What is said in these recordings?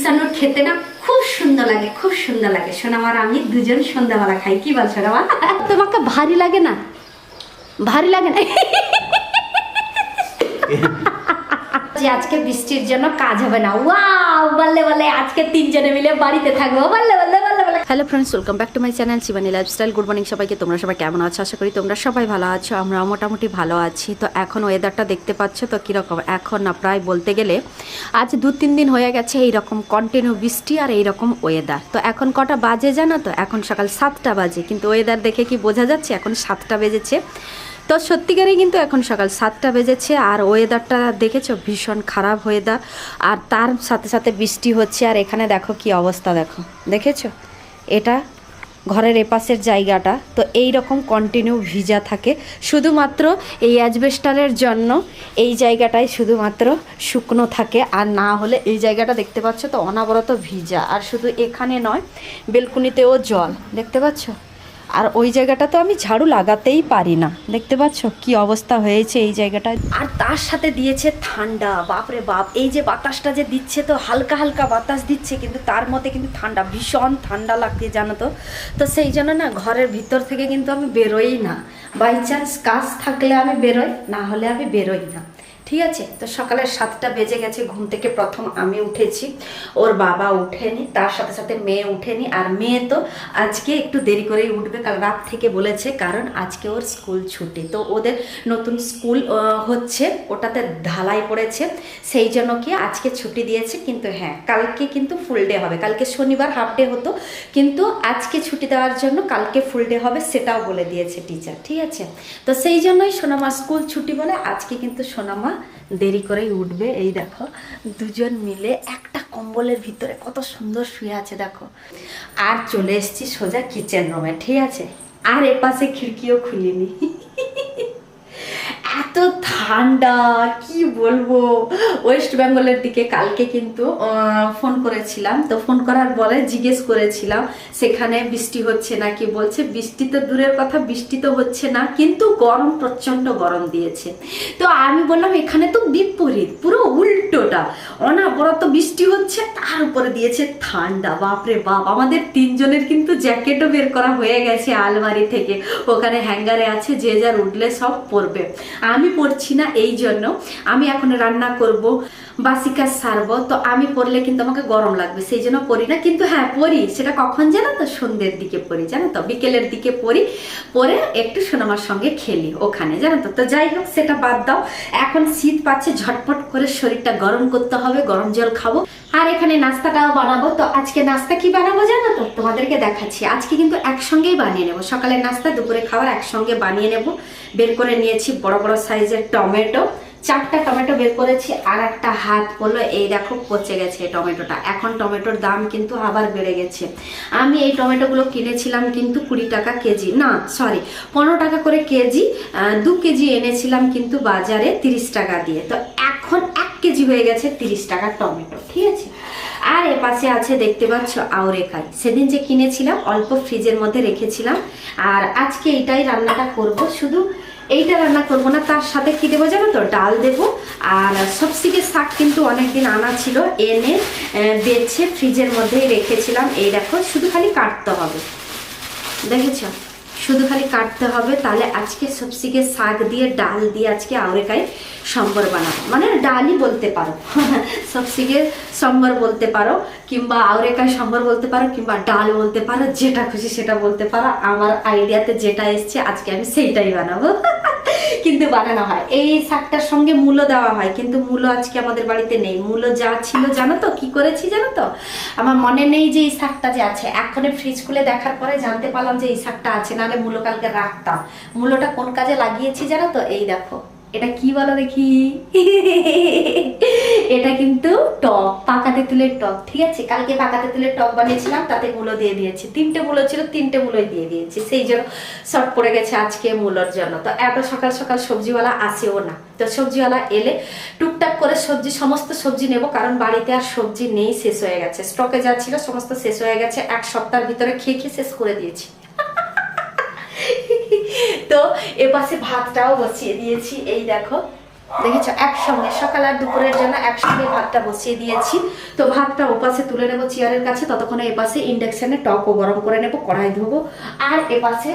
মিষ্টান্ন খেতে না খুব সুন্দর লাগে, খুব সুন্দর লাগে। সোনামার আমি দুজন সন্ধ্যাবেলা খাই, কি বল সোনামা? তোমাকে ভারী লাগে না? ভারী লাগে না? যে আজকে বৃষ্টির জন্য কাজ হবে না। ওয়াও, বললে বলে আজকে তিনজনে মিলে বাড়িতে থাকবো, বললে বললে বললে বলে। Hello friends, welcome back to my channel Shivani lifestyle. Good morning সবাইকে। তোমরা সবাই কেমন আছো? আশা করি তোমরা সবাই ভালো আছো। আমরা মোটামুটি ভালো আছি। তো এখন ওয়েদারটা দেখতে পাচ্ছ তো কীরকম। এখন না প্রায় বলতে গেলে আজ 2-3 দিন হয়ে গেছে এইরকম কন্টিনিউ বৃষ্টি আর এইরকম ওয়েদার। তো এখন কটা বাজে জানো তো? এখন সকাল 7টা বাজে, কিন্তু ওয়েদার দেখে কি বোঝা যাচ্ছে এখন 7টা বেজেছে। তো সত্যিকারেই কিন্তু এখন সকাল 7টা বেজেছে আর ওয়েদারটা দেখেছো ভীষণ খারাপ ওয়েদার, আর তার সাথে সাথে বৃষ্টি হচ্ছে। আর এখানে দেখো কি অবস্থা, দেখো দেখেছো, এটা ঘরের এপাশের জায়গাটা তো এই রকম কন্টিনিউ ভিজা থাকে। শুধুমাত্র এই অ্যাজবেস্টারের জন্য এই জায়গাটাই শুধুমাত্র শুকনো থাকে, আর না হলে এই জায়গাটা দেখতে পাচ্ছ তো অনবরত ভিজা। আর শুধু এখানে নয়, বেলকুনিতেও জল দেখতে পাচ্ছ। আর ওই জায়গাটা তো আমি ঝাড়ু লাগাতেই পারি না, দেখতে পাচ্ছ কি অবস্থা হয়েছে এই জায়গাটায়। আর তার সাথে দিয়েছে ঠান্ডা, বাপরে বাপ। এই যে বাতাসটা যে দিচ্ছে, তো হালকা হালকা বাতাস দিচ্ছে, কিন্তু তার মধ্যে কিন্তু ঠান্ডা, ভীষণ ঠান্ডা লাগছে জানো তো। তো সেই জন্য না ঘরের ভিতর থেকে কিন্তু আমি বেরোই না। বাই চান্স কাজ থাকলে আমি বেরোই, না হলে আমি বেরোই না, ঠিক আছে। তো সকালে 7টা বেজে গেছে, ঘুম থেকে প্রথম আমি উঠেছি, ওর বাবা উঠেনি, তার সাথে সাথে মেয়ে উঠেনি। আর মেয়ে তো আজকে একটু দেরি করেই উঠবে, কাল রাত থেকে বলেছে, কারণ আজকে ওর স্কুল ছুটি। তো ওদের নতুন স্কুল হচ্ছে, ওটাতে ঢালাই পড়েছে, সেই জন্য কি আজকে ছুটি দিয়েছে। কিন্তু হ্যাঁ, কালকে কিন্তু ফুল ডে হবে। কালকে শনিবার হাফ ডে হতো, কিন্তু আজকে ছুটি দেওয়ার জন্য কালকে ফুল ডে হবে, সেটাও বলে দিয়েছে টিচার, ঠিক আছে। তো সেই জন্যই সোনামা স্কুল ছুটি বলে আজকে কিন্তু সোনামা দেরি করেই উঠবে। এই দেখো দুজন মিলে একটা কম্বলের ভিতরে কত সুন্দর শুয়ে আছে দেখো। আর চলে এসেছি সোজা কিচেন রুমে, ঠিক আছে। আর এপাশে খিড়কিও খুলিনি, এত ঠান্ডা কি বলবো। ওয়েস্ট বেঙ্গলের দিকে কালকে কিন্তু ফোন করেছিলাম, তো ফোন করার পরে জিজ্ঞেস করেছিলাম সেখানে বৃষ্টি হচ্ছে নাকি। বলছে বৃষ্টি তো দূরের কথা, বৃষ্টি তো হচ্ছে না, কিন্তু গরম, প্রচন্ড গরম দিয়েছে। তো আমি বললাম এখানে তো বিপরীত, পুরো উল্টোটা, অনবরত বৃষ্টি হচ্ছে, তার উপরে দিয়েছে ঠান্ডা, বাপরে বাপ। আমাদের তিনজনের কিন্তু জ্যাকেটও বের করা হয়ে গেছে আলমারি থেকে, ওখানে হ্যাঙ্গারে আছে, যে যার উঠলে সব পরবে। আমি পড়ছি না, এই জন্য আমি এখন রান্না করব, বাসি কাজ সারবো। তো আমি পরলে কিন্তু আমাকে গরম লাগবে, সেই জন্য পরি না। কিন্তু হ্যাঁ পরি, সেটা কখন জানো তো? সন্ধ্যের দিকে পরি, জানো তো, বিকেলের দিকে পরি, পরে একটু সোনামার সঙ্গে খেলি ওখানে, জানো তো। তো যাই হোক, সেটা বাদ দাও। এখন শীত পাচ্ছে, ঝটপট করে শরীরটা গরম করতে হবে, গরম জল খাবো। আর এখানে নাস্তাটাও বানাবো। তো আজকে নাস্তা কি বানাবো জানো তো? তোমাদেরকে দেখাচ্ছি। আজকে কিন্তু একসঙ্গেই বানিয়ে নেবো, সকালের নাস্তা দুপুরে খাবার একসঙ্গে বানিয়ে নেব। বের করে নিয়েছি বড় বড় সাইজের টমেটো, 4টা টমেটো বের করেছি। আর একটা হাত পড়লো, এই দেখো পচে গেছে টমেটোটা। এখন টমেটোর দাম কিন্তু আবার বেড়ে গেছে। আমি এই টমেটোগুলো কিনেছিলাম কিন্তু 20 টাকা কেজি, না সরি 15 টাকা করে কেজি। 2 কেজি এনেছিলাম কিন্তু বাজারে 30 টাকা দিয়ে। তো এখন 1 কেজি হয়ে গেছে 30 টাকা টমেটো, ঠিক আছে। আর এপাশে আছে দেখতে পাচ্ছ আউরেকাই, সেদিন যে কিনেছিলাম অল্প ফ্রিজের মধ্যে রেখেছিলাম। আর আজকে এইটাই রান্নাটা করব, শুধু এইটা রান্না করবো না, তার সাথে কি দেবো জানো তো? ডাল দেবো। আর সবথেকে শাক কিন্তু অনেকদিন আনা ছিল, এনে বেছে ফ্রিজের মধ্যেই রেখেছিলাম। এই দেখো, শুধু খালি কাটতে হবে, দেখেছ, শুধু খালি কাটতে হবে। তাহলে আজকে সবথেকে শাক দিয়ে ডাল দিয়ে আজকে আউরেকাই সম্বর বানাবো, মানে ডালই বলতে পারো, সবথেকে সম্বর বলতে পারো, কিংবা আউরেকাই সম্বর বলতে পারো, কিংবা ডাল বলতে পারো, যেটা খুশি সেটা বলতে পারো। আমার আইডিয়াতে যেটা এসছে আজকে আমি সেইটাই বানাবো। কিন্তু বানানো হয় এই শাকটার সঙ্গে মূলো দেওয়া হয়, কিন্তু মূলো আজকে আমাদের বাড়িতে নেই। মূলো যা ছিল জানো তো কি করেছি জানো তো? আমার মনে নেই যে এই শাকটা যে আছে, এখন ফ্রিজ খুলে দেখার পরে জানতে পারলাম যে এই শাকটা আছে, নাহলে মূলো কালকে রাখতাম। মূলোটা কোন কাজে লাগিয়েছি জানো তো? এই দেখো, এটা কি বলো দেখি? এটা কিন্তু টক, পাকা তেঁতুলের টক, ঠিক আছে। কালকে পাকা তেঁতুলের টক বানিয়েছিলাম, তাতে মূলো দিয়ে দিয়েছি। 3টে মূলো ছিল, 3টে মূলোই দিয়ে দিয়েছি, সেই জন্য শর্ট পড়ে গেছে আজকে মূলোর জন্য। তো এত সকাল সকাল সবজিওয়ালা আসেও না, তো সবজিওয়ালা এলে টুকটাক করে সবজি, সমস্ত সবজি নেব, কারণ বাড়িতে আর সবজি নেই, শেষ হয়ে গেছে। স্টকে যা ছিল সমস্ত শেষ হয়ে গেছে, 1 সপ্তাহের ভিতরে খেয়ে খেয়ে শেষ করে দিয়েছি। তো এপাশে ভাতটাও বসিয়ে দিয়েছি, এই দেখো দেখেছো একসঙ্গে সকাল আর দুপুরের জন্য একসঙ্গে ভাতটা বসিয়ে দিয়েছি। তো ভাতটা ওপাশে তুলে নেবো চেয়ারের কাছে, ততক্ষণে এপাশে ইন্ডাকশনে টকও গরম করে নেবো, কড়াই ধোবো, আর এপাশে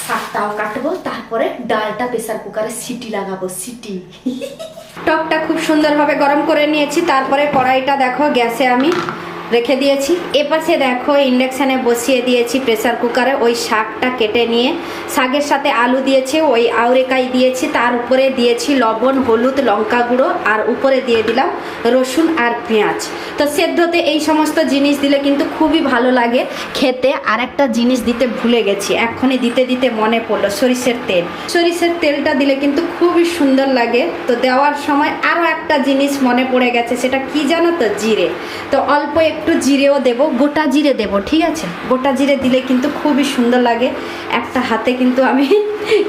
শাকটাও কাটবো, তারপরে ডালটা প্রেসার কুকারে সিটি লাগাবো, সিটি। টকটা খুব সুন্দরভাবে গরম করে নিয়েছি, তারপরে কড়াইটা দেখো গ্যাসে আমি রেখে দিয়েছি। এপাশে দেখো ইন্ডাকশানে বসিয়ে দিয়েছি প্রেসার কুকারে, ওই শাকটা কেটে নিয়ে শাকের সাথে আলু দিয়েছি, ওই আউরেকাই দিয়েছি, তার উপরে দিয়েছি লবণ, হলুদ, লঙ্কা গুঁড়ো, আর উপরে দিয়ে দিলাম রসুন আর পেঁয়াজ। তো সেদ্ধতে এই সমস্ত জিনিস দিলে কিন্তু খুবই ভালো লাগে খেতে। আর একটা জিনিস দিতে ভুলে গেছি, এক্ষুনি দিতে দিতে মনে পড়লো, সরিষার তেল। সরিষার তেলটা দিলে কিন্তু খুবই সুন্দর লাগে। তো দেওয়ার সময় আরও একটা জিনিস মনে পড়ে গেছে, সেটা কি জানো তো? জিরে। তো অল্প একটু জিরেও দেব, গোটা জিরে দেব, ঠিক আছে? গোটা জিরে দিলে কিন্তু খুবই সুন্দর লাগে। একটা হাতে কিন্তু আমি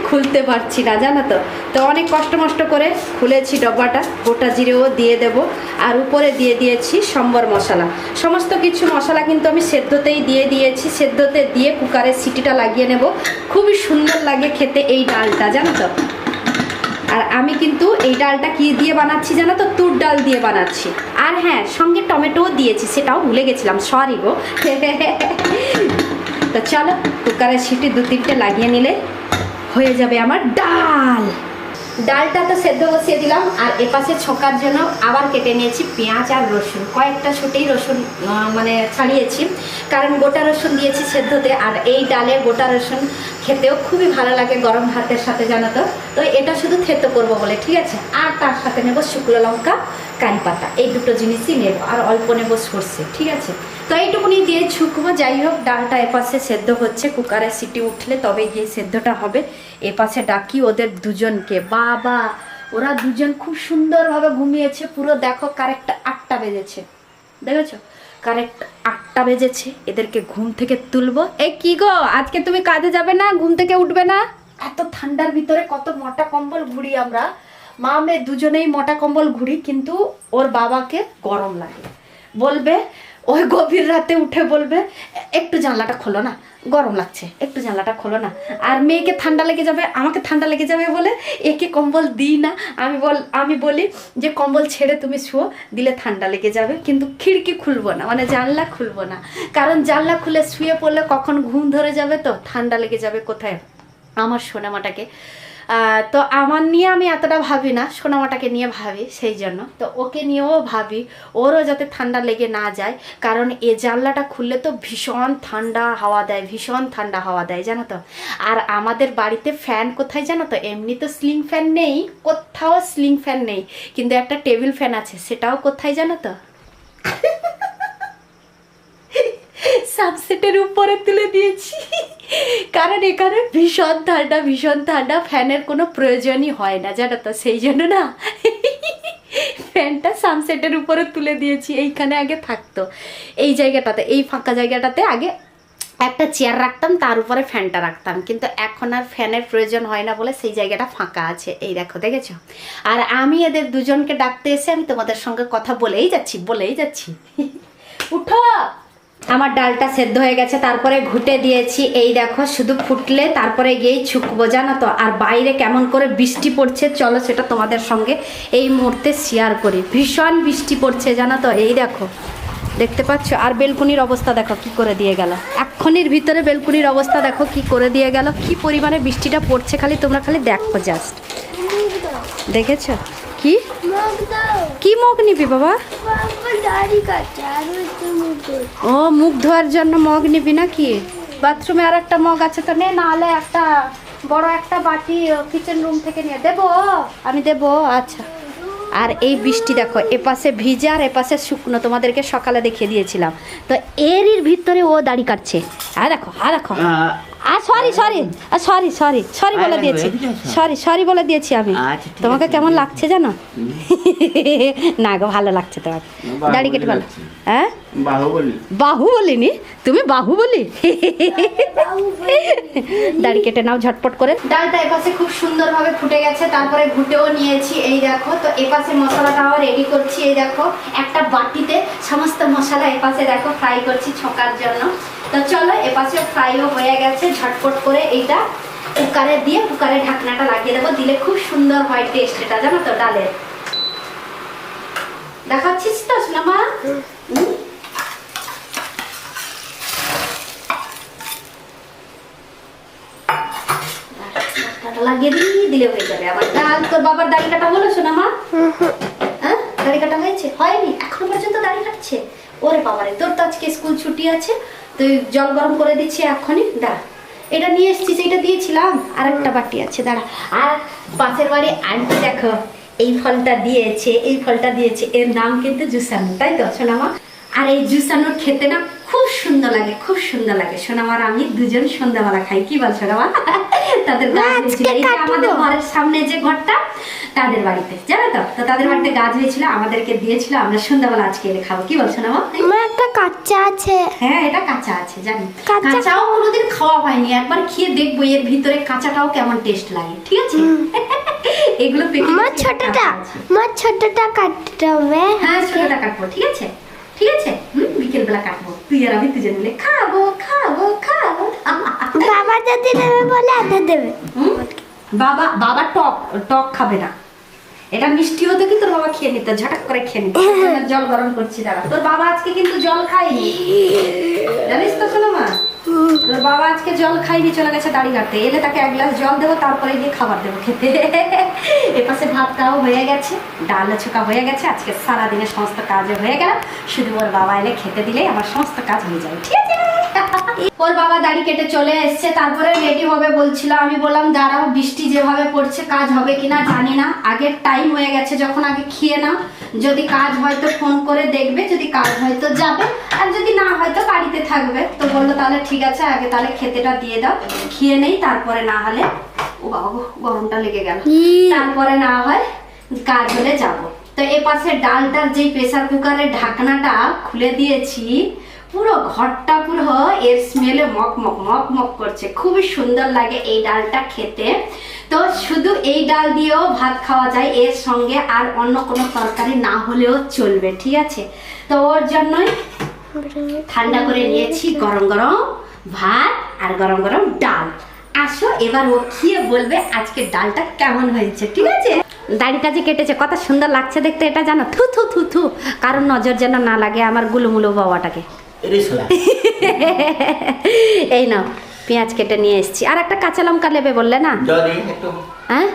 খুলতে পারছি না, জানো তো। তো অনেক কষ্ট মষ্ট করে খুলেছি ডব্বাটা। গোটা জিরেও দিয়ে দেব, আর উপরে দিয়ে দিয়েছি সম্বর মশলা। সমস্ত কিছু মশলা কিন্তু আমি সেদ্ধতেই দিয়ে দিয়েছি। সেদ্ধতে দিয়ে কুকারের সিটিটা লাগিয়ে নেব। খুবই সুন্দর লাগে খেতে এই ডালটা, জানো তো। আর আমি কিন্তু এই ডালটা কি দিয়ে বানাচ্ছি জানো তো? তুর ডাল দিয়ে বানাচ্ছি। আর হ্যাঁ, সঙ্গে টমেটোও দিয়েছি, সেটাও ভুলে গেছিলাম, সরি গো। তো চলো কুকারের সিটি 2-3টে লাগিয়ে নিলে হয়ে যাবে আমার ডাল। ডালটা তো সেদ্ধ বসিয়ে দিলাম, আর এপাশে ছোকার জন্য আবার কেটে নিয়েছি পেঁয়াজ আর রসুন। কয়েকটা ছুটেই রসুন মানে ছাড়িয়েছি, কারণ গোটা রসুন দিয়েছি সেদ্ধতে। আর এই ডালে গোটা রসুন খেতেও খুবই ভালো লাগে গরম ভাতের সাথে, জানো তো। তো এটা শুধু থেতো করবো বলে, ঠিক আছে। আর তার সাথে নেব শুকনো লঙ্কা, কারি পাতা, এই দুটো জিনিসই নেব, আর অল্প নেব সর্ষে, ঠিক আছে। তো এইটুকুনি দিয়ে ছুকবো। যাই হোক, ডালটা এপাশে সেদ্ধ হচ্ছে, কুকারে সিটি উঠলে তবে গিয়ে সেদ্ধটা হবে। এপাশে ডাকি ওদের দুজনকে। বাবা, ওরা দুজন খুব সুন্দরভাবে ঘুমিয়েছে পুরো। দেখো কারেক্ট 8টা বেজেছে, দেখেছো? কারেক্ট 8টা বেজেছে। এদেরকে ঘুম থেকে তুলবো। এই কি গো, আজকে তুমি কাজে যাবে না? ঘুম থেকে উঠবে না? এত ঠান্ডার ভিতরে কত মোটা কম্বল ঘুরি আমরা, মা মেয়ে দুজনেই মোটা কম্বল ঘুরি, কিন্তু ওর বাবাকে গরম লাগে। বলবে ওই গভীর রাতে উঠে বলবে, একটু জানলাটা খোলো না, গরম লাগছে, একটু জানলাটা খোলো না। আর মেয়েকে ঠান্ডা লেগে যাবে, আমাকে ঠান্ডা লেগে যাবে বলে একে কম্বল দিই না। আমি বলি যে কম্বল ছেড়ে তুমি শুয়ো, দিলে ঠান্ডা লেগে যাবে, কিন্তু খিড়কি খুলবো না, মানে জানলা খুলবো না। কারণ জানলা খুলে শুয়ে পড়লে কখন ঘুম ধরে যাবে, তো ঠান্ডা লেগে যাবে কোথায় আমার সোনামাটাকে। তো আমার নিয়ে আমি এতটা ভাবি না, সোনামাটাকে নিয়ে ভাবি, সেই জন্য তো ওকে নিয়েও ভাবি, ওরও যাতে ঠান্ডা লেগে না যায়। কারণ এ জানলাটা খুললে তো ভীষণ ঠান্ডা হাওয়া দেয়, ভীষণ ঠান্ডা হাওয়া দেয়, জানো তো। আর আমাদের বাড়িতে ফ্যান কোথায় জানো তো? এমনি তো সিলিং ফ্যান নেই, কোথাও সিলিং ফ্যান নেই, কিন্তু একটা টেবিল ফ্যান আছে, সেটাও কোথায় জানো তো? সাবসেটের উপরে তুলে দিয়েছি, কারণ এখানে ভীষণ ঠান্ডা, ভীষণ ঠান্ডা, ফ্যানের কোনো প্রয়োজনই হয় না, জানো তো। সেই জন্য না ফ্যানটা সানসেটের উপরে তুলে দিয়েছি। এইখানে আগে থাকতো, এই জায়গাটাতে, এই ফাঁকা জায়গাটাতে আগে একটা চেয়ার রাখতাম, তার উপরে ফ্যানটা রাখতাম, কিন্তু এখন আর ফ্যানের প্রয়োজন হয় না বলে সেই জায়গাটা ফাঁকা আছে। এই দেখো, দেখেছো? আর আমি এদের দুজনকে ডাকতে এসে আমি তোমাদের সঙ্গে কথা বলেই যাচ্ছি। উঠো। আমার ডালটা সেদ্ধ হয়ে গেছে, তারপরে ঘুটে দিয়েছি। এই দেখো, শুধু ফুটলে তারপরে গিয়েই ছুকবো, জানো তো। আর বাইরে কেমন করে বৃষ্টি পড়ছে, চলো সেটা তোমাদের সঙ্গে এই মুহূর্তে শেয়ার করি। ভীষণ বৃষ্টি পড়ছে, জানো তো। এই দেখো, দেখতে পাচ্ছ? আর বেলকুনির অবস্থা দেখো কি করে দিয়ে গেল, এক্ষুনির ভিতরে বেলকুনির অবস্থা দেখো কি করে দিয়ে গেল। কি পরিমাণে বৃষ্টিটা পড়ছে, তোমরা খালি দেখো জাস্ট। দেখেছো? কি কি মগ নিবি বাবা? ও, মুখ ধোয়ার জন্য মগ নিবি নাকি? বাথরুমে আর একটা মগ আছে তো নে, নাহলে একটা বড় একটা বাটি কিচেন রুম থেকে নিয়ে দেবো, আমি দেবো। আচ্ছা। আর এই বৃষ্টি দেখো, এপাশে ভিজে আর এপাশে শুকনো, তোমাদেরকে সকালে দেখিয়ে দিয়েছিলাম। তো এরই ভিতরে ও দাড়ি কাটছে। দেখো সরি বলে দিয়েছি আমি। তোমাকে কেমন লাগছে জানো? না গো, ভালো লাগছে তোমাকে দাড়ি কেটে। ভালো। হ্যাঁ, বাহু বলিনি, তুমি বাহু বলি। দাড়ি কেটে নাও ঝটপট করে। ডালটা এপাশে খুব সুন্দরভাবে ফুটে গেছে, তারপরে ঘুটেও নিয়েছি। এই দেখো, তো এপাশে মশলাটাও রেডি করছি। এই দেখো, একটা বাটিতে সমস্ত মশলা এপাশে দেখো ফ্রাই করছি ছোকার জন্য। তো চলো, এপাশে ফ্রাইও হয়ে গেছে ঝটপট করে। এইটা কুকারে দিয়ে কুকারে ঢাকনাটা লাগিয়ে দেবো, দিলে খুব সুন্দর হয় টেস্ট, এটা জানো তো ডালের। দেখাচ্ছিস তো সোনামা? লাগিয়ে দিলে হয়ে যাবে আমার ডাল। তোর বাবার দাড়ি কাটা হলো সোনামা? হ্যাঁ, দাড়ি কাটা হয়েছে? হয়নি এখনো পর্যন্ত দাড়ি কাটছে? ওরে বাবারে, তোর তো আজকে স্কুল ছুটি আছে, তুই জল গরম করে দিচ্ছি এখনই। দাঁড়া, এটা নিয়ে এসেছিস, এটা দিয়েছিলাম, আর একটা বাটি আছে, দাঁড়া। আর পাশের বাড়ি আন্টি দেখো এই ফলটা দিয়েছে, এই ফলটা দিয়েছে, এর নাম কিন্তু জুসানো, তাই তো সোনামা? আর এই জুসানোর খেতে না খুব সুন্দর লাগে, খুব সুন্দর লাগে। সোনামার আমি দুজন সন্ধ্যাবেলা খাই, কি বল সোনামা? তাদের গাছ হয়েছিল, এই যে আমাদের ঘরের সামনে যে ঘরটা, তাদের বাড়িতে, জানো তো? তো তাদের বাড়িতে গাছ হয়েছিল, আমাদেরকে দিয়েছিল, আমরা সন্ধ্যাবেলা আজকে এনে খাবো, কি বল সোনামা? একটা কাঁচা আছে। হ্যাঁ, এটা কাঁচা আছে জানি। কাঁচাও কোনোদিন খাওয়া হয়নি, একবার খেয়ে দেখবো এর ভিতরে কাঁচাটাও কেমন টেস্ট লাগে, ঠিক আছে? এগুলো পেকে ছোটটা কাটতে হবে। হ্যাঁ, ছোটটা কাটবো, ঠিক আছে? ঠিক আছে, বিকেল বেলা কাটবো, তুই আর আমি দুজন মিলে খাবো খাবো খাবো। বাবা যদি দেবে বলে আধা দেবে। বাবা টক টক খাবে না, এটা মিষ্টি হতো কি তোর বাবা খেয়ে নিত, ঝটাক করে খেয়ে নিত। জল গরম করছি, দাঁড়া। তোর বাবা আজকে কিন্তু জল খায়নি, জানিস তো সোনামা? তোর বাবা আজকে জল খাইনি, চলে গেছে দাড়ি কাটতে। এলে তাকে এক গ্লাস জল দেবো, তারপরে গিয়ে খাবার দেবো খেতে। এপাশে ভাতটাও হয়ে গেছে, ডাল ছোকা হয়ে গেছে, আজকে সারাদিনের সমস্ত কাজও হয়ে গেল, শুধু ওর বাবা এলে খেতে দিলেই আমার সমস্ত কাজ হয়ে যাবে, ঠিক আছে? ওর বাবা দাড়ি কেটে চলে এসছে, তারপরে রেডি হবে বলছিল। আমি বললাম দাঁড়াও, বৃষ্টি যেভাবে পড়ছে কাজ হবে কিনা জানি না, আগের টাইম হয়ে গেছে যখন, আগে খেয়ে নাও, যদি কাজ হয়তো ফোন করে দেখবে, যদি কাজ হয়তো যাবে, আর যদি না হয়তো বাড়িতে থাকবে। তো বললো তাহলে ঠিক আছে, আগে তাহলে খেতেটা দিয়ে দাও, খেয়ে নেই, তারপরে না হলে, ও বাবা গরমটা লেগে গেল, তারপরে না হয় কাজ হলে যাব। তো এ পাশে ডালটার যে প্রেসার কুকারের ঢাকনাটা খুলে দিয়েছি, পুরো ঘরটা পুরো এর স্মেলে মক মক মক মক করছে, খুবই সুন্দর লাগে এই ডালটা খেতে। তো শুধু এই ডাল দিয়েও ভাত খাওয়া যায়, এর সঙ্গে আর অন্য কোনো তরকারি না হলেও চলবে, ঠিক আছে? তো ওর জন্যই ঠান্ডা করে নিয়েছি গরম গরম ভাত আর গরম গরম ডাল। আসো এবার ও খেয়ে বলবে আজকে ডালটা কেমন হয়েছে, ঠিক আছে? দাড়িটা যে কেটেছে কত সুন্দর লাগছে দেখতে, এটা জানো? থু থু থু থু, কারণ নজর যেন না লাগে আমার গুলুমুলু বাবাটাকে। এই নাও, পেঁয়াজ কেটে নিয়ে এসেছি, আর একটা কাঁচা লঙ্কা নেবে বললে না? হ্যাঁ,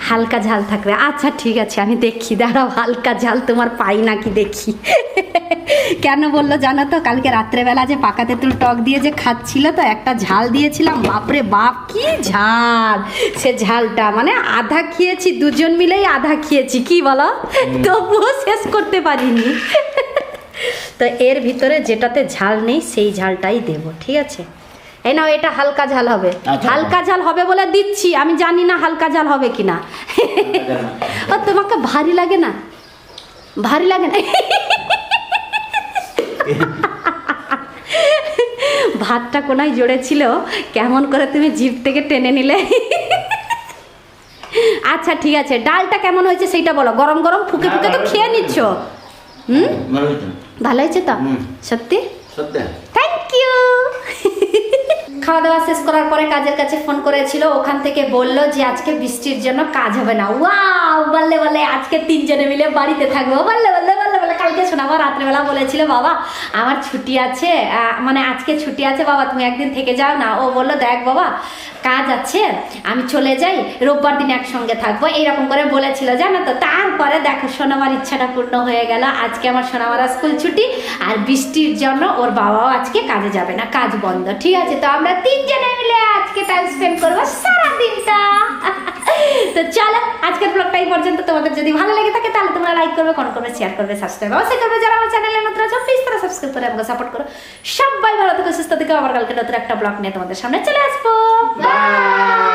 হালকা ঝাল থাকবে, আচ্ছা ঠিক আছে, আমি দেখি, দাঁড়াও হালকা ঝাল তোমার পাই নাকি দেখি। কেন বললো জানো তো? কালকে রাত্রেবেলা যে পাকা তেঁতুল টক দিয়ে যে খাচ্ছিল, তো একটা ঝাল দিয়েছিলাম, বাপরে বাপ কি ঝাল! সে ঝালটা মানে আধা খেয়েছি, দুজন মিলেই আধা খেয়েছি, কি বলো? তবুও শেষ করতে পারিনি। তো এর ভিতরে যেটাতে ঝাল নেই সেই ঝালটাই দেব, ঠিক আছে? এই নাও, এটা হালকা ঝাল হবে। হালকা ঝাল হবে বলে দিচ্ছি, আমি জানি না হালকা ঝাল হবে কিনা। ও তোমাকে ভারী লাগে না? ভারী লাগে না? ভাতটা কোনায় জড়েছিল, কেমন করে তুমি জিভ থেকে টেনে নিলে। আচ্ছা ঠিক আছে, ডালটা কেমন হয়েছে সেইটা বলো। গরম গরম ফুকে ফুকে তো খেয়ে নিচ্ছ। ভালো হয়েছে তো? সত্যি? Thank you. খাওয়া দাওয়া শেষ করার পরে কাজের কাছে ফোন করেছিল, ওখান থেকে বলল যে আজকে বৃষ্টির জন্য কাজ হবে না। ওয়াও, বললে বলে আজকে তিনজনে মিলে বাড়িতে থাকবো, বললে বললে বললে বলে। কালকে শোনাবো, রাত্রেবেলা বলেছিল বাবা আমার ছুটি আছে, মানে আজকে ছুটি আছে বাবা, তুমি একদিন থেকে যাও না। ও বললো দেখ বাবা কাজ আছে, আমি চলে যাই, রোববার দিন একসঙ্গে থাকবো, এইরকম করে বলেছিল, জানো তো? তারপরে দেখো সোনামার ইচ্ছাটা পূর্ণ হয়ে গেল, আজকে আমার সোনামারা স্কুল ছুটি, আর বৃষ্টির জন্য ওর বাবাও আজকে কাজে যাবে না, কাজ বন্ধ, ঠিক আছে? তো আমরা তিনজনে মিলে আজকে টাইম স্পেন্ড করবো সারাদিনটা। তো চলো আজকের ব্লগটা এই পর্যন্ত। তোমাদের যদি ভালো লেগে থাকে তাহলে তোমরা লাইক করবে, কমেন্ট করবে, শেয়ার করবে, সাবস্ক্রাইব অবশ্যই করবে। যারা আমার চ্যানেলে নতুন আছো প্লিজ তারা সাবস্ক্রাইব করে আমাকে সাপোর্ট করো। সবাই ভালো থেকো, সুস্থ থেকো। আবার কালকে নতুন একটা ব্লগ নিয়ে তোমাদের সামনে চলে আসবো। বাই।